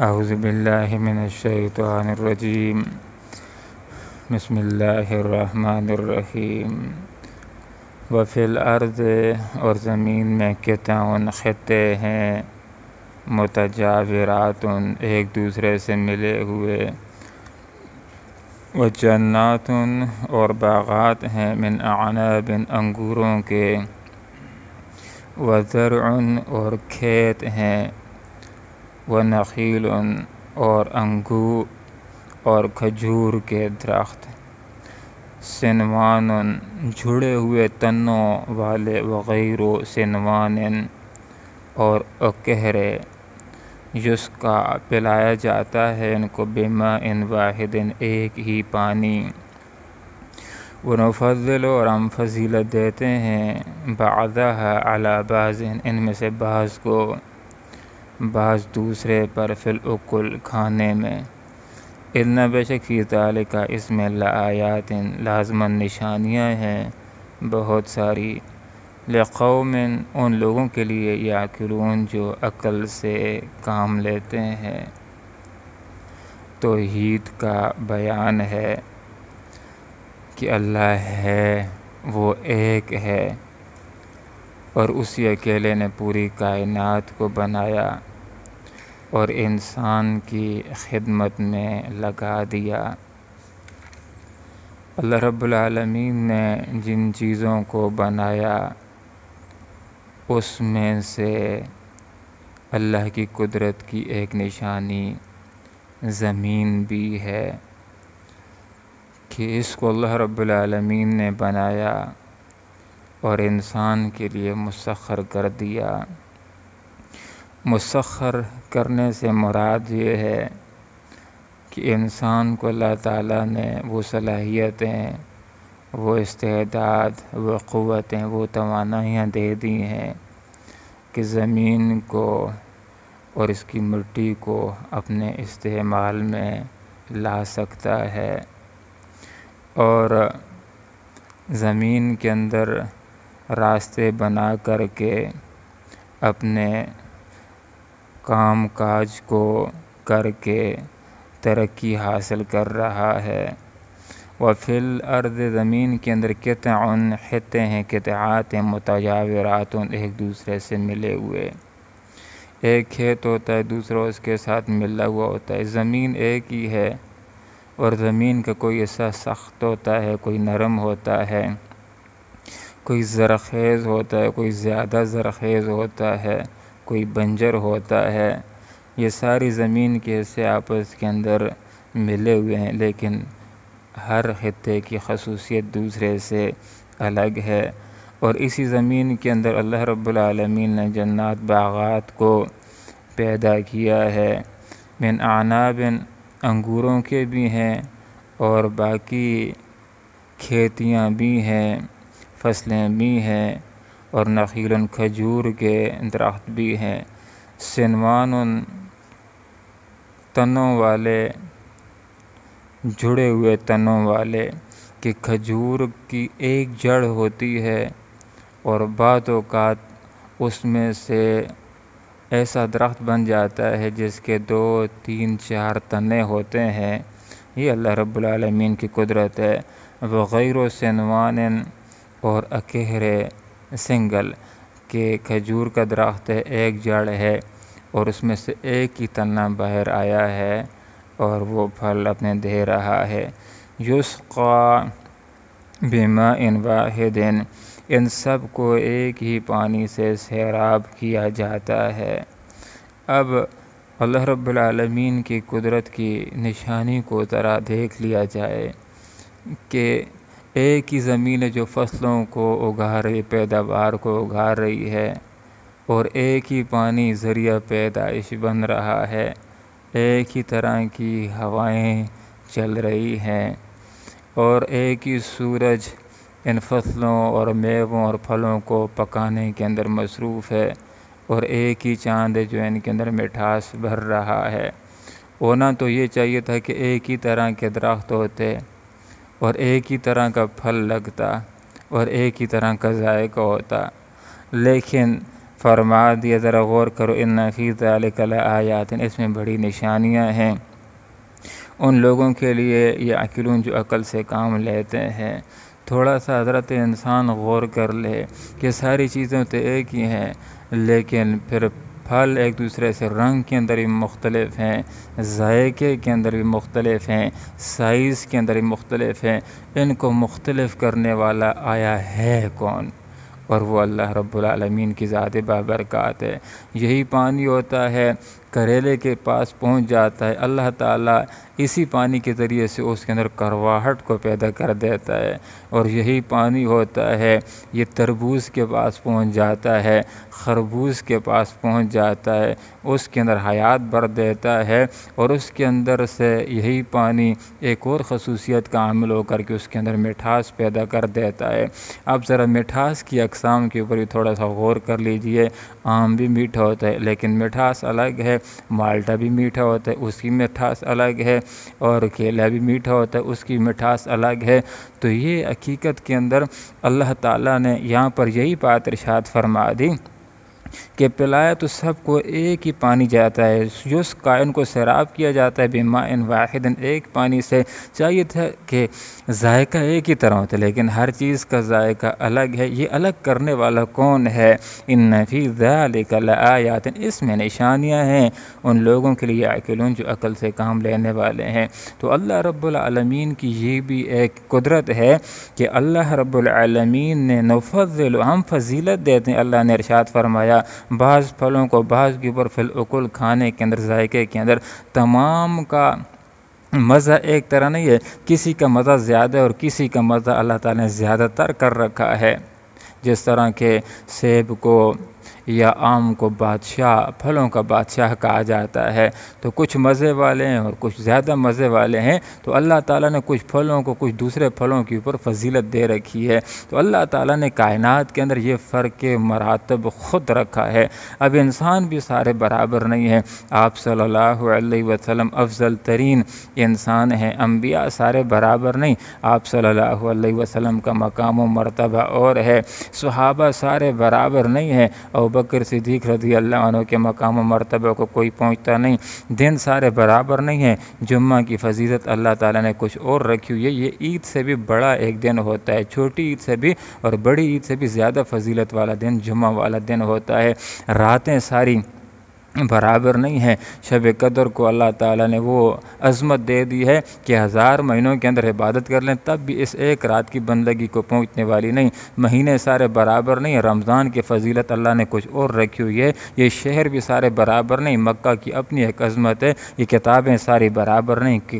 اعوذ باللہ من الشیطان الرجیم بسم اللہ الرحمن الرحیم وفی الارض، اور زمین میں قطع خطے ہیں، متجاورات ایک دوسرے سے ملے ہوئے، وجنات اور باغات ہیں، من اعناب انگوروں کے، وزرع اور کھیت ہیں، ونخیل اور انگور اور کھجور کے درخت، سنوان جڑے ہوئے تنوں والے، وغیر سنوان اور اکہرے، یسقا پلایا جاتا ہے ان کو، بماء واحد ایک ہی پانی، ونفضل اور ہم فضیلت دیتے ہیں، بعضھا علی بعض ان میں سے بعض کو بعض دوسرے پر، فی الاکل کھانے میں، ان بے شک فی ذالک اس میں، لآیات لازماً نشانیاں ہیں بہت ساری، لقوم ان لوگوں کے لیے، یعقلون جو عقل سے کام لیتے ہیں۔ توحید کا بیان ہے کہ اللہ ہے، وہ ایک ہے، اور اسی اکیلے نے پوری کائنات کو بنایا اور انسان کی خدمت میں لگا دیا۔ اللہ رب العالمین نے جن چیزوں کو بنایا اس میں سے اللہ کی قدرت کی ایک نشانی زمین بھی ہے، کہ اس کو اللہ رب العالمین نے بنایا اور انسان کے لیے مسخر کر دیا۔ مسخر کرنے سے مراد یہ ہے کہ انسان کو اللہ تعالیٰ نے وہ صلاحیتیں، وہ استعداد، وہ قوتیں، وہ توانائیاں دے دی ہیں کہ زمین کو اور اس کی مٹی کو اپنے استعمال میں لا سکتا ہے، اور زمین کے اندر راستے بنا کر کے اپنے کام کاج کو کر کے ترقی حاصل کر رہا ہے۔ وفی الارض زمین کے اندر قطع خطے ہیں، قطعات متجاورات ایک دوسرے سے ملے ہوئے، ایک کھیت ہوتا ہے دوسرا اس کے ساتھ ملا ہوا ہوتا ہے۔ زمین ایک ہی ہے، اور زمین کا کوئی ایسا سخت ہوتا ہے، کوئی نرم ہوتا ہے، کوئی زرخیز ہوتا ہے، کوئی زیادہ زرخیز ہوتا ہے، کوئی بنجر ہوتا ہے۔ یہ ساری زمین کے حصے آپس کے اندر ملے ہوئے ہیں، لیکن ہر خطے کی خصوصیت دوسرے سے الگ ہے، اور اسی زمین کے اندر اللہ رب العالمین نے جنات باغات کو پیدا کیا ہے، من اعناب انگوروں کے بھی ہیں، اور باقی کھیتیاں بھی ہیں، فصلیں بھی ہیں، اور نخیل کھجور کے درخت بھی ہیں، سنوان تنوں والے، جڑے ہوئے تنوں والے، کہ کھجور کی ایک جڑ ہوتی ہے اور بعض اوقات اس میں سے ایسا درخت بن جاتا ہے جس کے 2 3 4 تنے ہوتے ہیں۔ یہ اللہ رب العالمین کی قدرت ہے۔ وغیر سنوان اور اکہرے، سنگل، کہ کھجور کا درخت ہے، ایک جڑ ہے اور اس میں سے ایک ہی تنا باہر آیا ہے اور وہ پھل اپنے دے رہا ہے۔ یسقا بماء واحد، ان سب کو ایک ہی پانی سے سیراب کیا جاتا ہے۔ اب اللہ رب العالمین کی قدرت کی نشانی کو ذرا دیکھ لیا جائے کہ ایک ہی زمین ہے جو فصلوں کو اگا رہی، پیداوار کو اگا رہی ہے، اور ایک ہی پانی ذریعہ پیدائش بن رہا ہے، ایک ہی طرح کی ہوائیں چل رہی ہیں، اور ایک ہی سورج ان فصلوں اور میووں اور پھلوں کو پکانے کے اندر مصروف ہے، اور ایک ہی چاند ہے جو ان کے اندر مٹھاس بھر رہا ہے۔ ہونا تو یہ چاہیے تھا کہ ایک ہی طرح کے درخت ہوتے اور ایک ہی طرح کا پھل لگتا اور ایک ہی طرح کا ذائقہ ہوتا، لیکن فرما دیا ذرا غور کرو ان فی ذلک لآیات، اس میں بڑی نشانیاں ہیں ان لوگوں کے لیے یعقلون جو عقل سے کام لیتے ہیں۔ تھوڑا سا حضرت انسان غور کر لے کہ ساری چیزیں تو ایک ہی ہیں، لیکن پھر پھل ایک دوسرے سے رنگ کے اندر بھی مختلف ہیں، ذائقے کے اندر بھی مختلف ہیں، سائز کے اندر بھی مختلف ہیں۔ ان کو مختلف کرنے والا آیا ہے کون؟ اور وہ اللہ رب العالمین کی ذات بابرکات ہے۔ یہی پانی ہوتا ہے، کریلے کے پاس پہنچ جاتا ہے، اللہ تعالیٰ اسی پانی کے ذریعے سے اس کے اندر کرواہٹ کو پیدا کر دیتا ہے۔ اور یہی پانی ہوتا ہے، یہ تربوز کے پاس پہنچ جاتا ہے، خربوز کے پاس پہنچ جاتا ہے، اس کے اندر حیات بھر دیتا ہے، اور اس کے اندر سے یہی پانی ایک اور خصوصیت کا عامل ہو کر کے اس کے اندر مٹھاس پیدا کر دیتا ہے۔ اب ذرا مٹھاس کی اقسام کے اوپر بھی تھوڑا سا غور کر لیجئے۔ آم بھی میٹھا ہوتا ہے لیکن مٹھاس الگ ہے، مالٹا بھی میٹھا ہوتا ہے، اس کی مٹھاس الگ ہے، اور کیلا بھی میٹھا ہوتا ہے، اس کی مٹھاس الگ ہے۔ تو یہ حقیقت کے اندر اللہ تعالیٰ نے یہاں پر یہی بات ارشاد فرما دی کہ پلایا تو سب کو ایک ہی پانی جاتا ہے، جس کائن کو سیراب کیا جاتا ہے بماء واحد، ایک پانی سے۔ چاہیے تھا کہ ذائقہ ایک ہی طرح ہوتا ہے لیکن ہر چیز کا ذائقہ الگ ہے۔ یہ الگ کرنے والا کون ہے؟ ان فی ذلک لآیات، اس میں نشانیاں ہیں ان لوگوں کے لیے یعقلون جو عقل سے کام لینے والے ہیں۔ تو اللہ رب العالمین کی یہ بھی ایک قدرت ہے کہ اللہ رب العالمین نے نفضل، ہم فضیلت دیتے ہیں۔ اللہ نے ارشاد فرمایا بعض پھلوں کو بعض کے اوپر فی العقول، کھانے کے اندر، ذائقے کے اندر، تمام کا مزہ ایک طرح نہیں ہے، کسی کا مزہ زیادہ ہے اور کسی کا مزہ اللہ تعالیٰ نے زیادہ تر کر رکھا ہے۔ جس طرح کہ سیب کو یا آم کو بادشاہ، پھلوں کا بادشاہ کہا جاتا ہے، تو کچھ مزے والے ہیں اور کچھ زیادہ مزے والے ہیں۔ تو اللہ تعالیٰ نے کچھ پھلوں کو کچھ دوسرے پھلوں کے اوپر فضیلت دے رکھی ہے۔ تو اللہ تعالیٰ نے کائنات کے اندر یہ فرق مراتب خود رکھا ہے۔ اب انسان بھی سارے برابر نہیں ہیں۔ آپ صلی اللہ علیہ وسلم افضل ترین انسان ہیں، انبیاء سارے برابر نہیں۔ آپ صلی اللہ علیہ وسلم کا مقام و مرتبہ اور ہے، صحابہ سارے برابر نہیں ہیں، ابوبکر صدیق رضی اللہ عنہ کے مقام و مرتبہ کو کوئی پہنچتا نہیں۔ دن سارے برابر نہیں ہیں، جمعہ کی فضیلت اللہ تعالیٰ نے کچھ اور رکھی ہوئی ہے۔ یہ عید سے بھی بڑا ایک دن ہوتا ہے، چھوٹی عید سے بھی اور بڑی عید سے بھی زیادہ فضیلت والا دن جمعہ والا دن ہوتا ہے۔ راتیں ساری برابر نہیں ہے۔ شب قدر کو اللہ تعالیٰ نے وہ عظمت دے دی ہے کہ 1000 مہینوں کے اندر عبادت کر لیں تب بھی اس ایک رات کی بندگی کو پہنچنے والی نہیں۔ مہینے سارے برابر نہیں، رمضان کی فضیلت اللہ نے کچھ اور رکھی ہوئی ہے۔ یہ شہر بھی سارے برابر نہیں، مکہ کی اپنی ایک عظمت ہے۔ یہ کتابیں ساری برابر نہیں کہ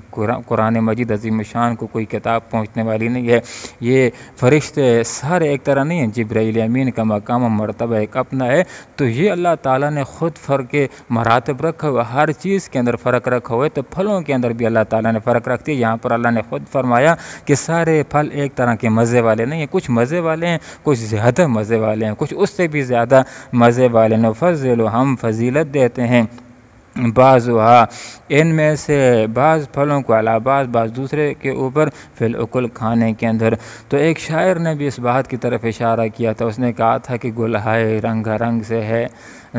قرآن مجید عظیم شان کو کوئی کتاب پہنچنے والی نہیں ہے۔ یہ فرشتے سارے ایک طرح نہیں ہیں، جبرائیل امین کا مقام و مرتبہ ایک اپنا ہے۔ تو یہ اللہ تعالیٰ نے خود فرق مراتب رکھا ہوا، ہر چیز کے اندر فرق رکھا ہوا ہے۔ تو پھلوں کے اندر بھی اللہ تعالیٰ نے فرق رکھ دیا۔ یہاں پر اللہ نے خود فرمایا کہ سارے پھل ایک طرح کے مزے والے نہیں ہیں، کچھ مزے والے ہیں، کچھ زیادہ مزے والے ہیں، کچھ اس سے بھی زیادہ مزے والے ہیں۔ نفضل، ہم فضیلت دیتے ہیں، بعضها، ان میں سے بعض پھلوں کو علی بعض دوسرے کے اوپر فی العقول، کھانے کے اندر۔ تو ایک شاعر نے بھی اس بات کی طرف اشارہ کیا تھا، اس نے کہا تھا کہ گل ہے رنگا رنگ سے ہے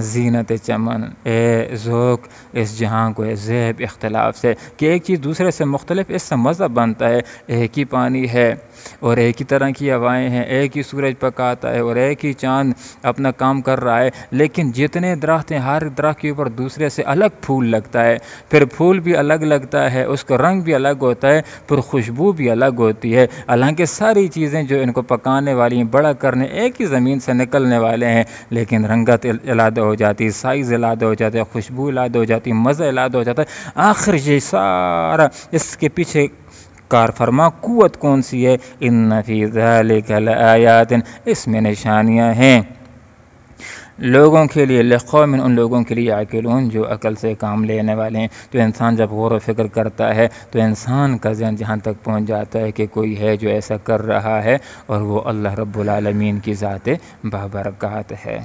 زینت چمن، اے ذوق اس جہاں کو ہے زیب اختلاف سے، کہ ایک چیز دوسرے سے مختلف، اس سے مزہ بنتا ہے۔ ایک ہی پانی ہے اور ایک ہی طرح کی ہوائیں ہیں، ایک ہی سورج پکاتا ہے اور ایک ہی چاند اپنا کام کر رہا ہے، لیکن جتنے درخت ہیں ہر درخت کے اوپر دوسرے سے الگ پھول لگتا ہے، پھر پھول بھی الگ لگتا ہے، اس کا رنگ بھی الگ ہوتا ہے، پھر خوشبو بھی الگ ہوتی ہے۔ حالانکہ ساری چیزیں جو ان کو پکانے والی ہیں، بڑا کرنے ایک ہی زمین سے نکلنے والے ہیں، لیکن رنگت علیحدہ ہو جاتی ہے، سائز علیحدہ ہو جاتا ہے، خوشبو علیحدہ ہو جاتی ہے، مزہ علیحدہ ہو جاتا ہے۔ آخر یہ سارا اس کے پیچھے کار فرما قوت کون سی ہے؟ ان فی ذلک لآیات، اس میں نشانیاں ہیں لوگوں کے لیے، لقوم، ان لوگوں کے لیے یعقلون جو عقل سے کام لینے والے ہیں۔ تو انسان جب غور و فکر کرتا ہے تو انسان کا ذہن جہاں تک پہنچ جاتا ہے کہ کوئی ہے جو ایسا کر رہا ہے، اور وہ اللہ رب العالمین کی ذات بابرکات ہے۔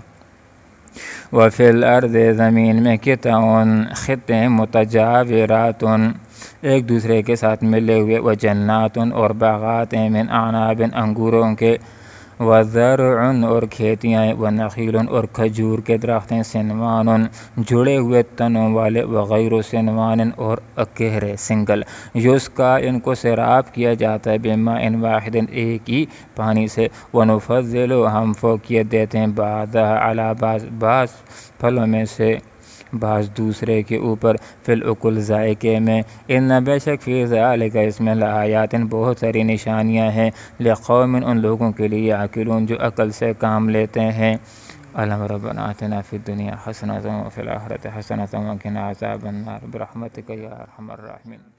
وفی الارض، زمین میں قطع، خطے متجاورات، ایک دوسرے کے ساتھ ملے ہوئے، وجنات، اور باغات من اعناب، انگوروں کے، وزرع اور کھیتیاں، ونخیل اور کھجور کے درخت ہیں، سنوان جڑے ہوئے تنوں والے، وغیر سنوان اور اکہرے سنگل، یسقا ان کو سیراب کیا جاتا ہے، بماء واحد ایک ہی پانی سے، ونفضل ہم فوقیت دیتے ہیں، بعضها علی بعض پھلوں میں سے بعض دوسرے کے اوپر، فی الاکل ذائقے میں، ان بے شک فی ذالک اس میں لآیات بہت ساری نشانیاں ہیں، لقوم ان لوگوں کے لیے یعقلون جو عقل سے کام لیتے ہیں۔ اللہم ربنا آتنا فی الدنیا حسنۃ وفی الآخرۃ حسنۃ وقنا عذاب النار برحمتک یا ارحم الراحمین۔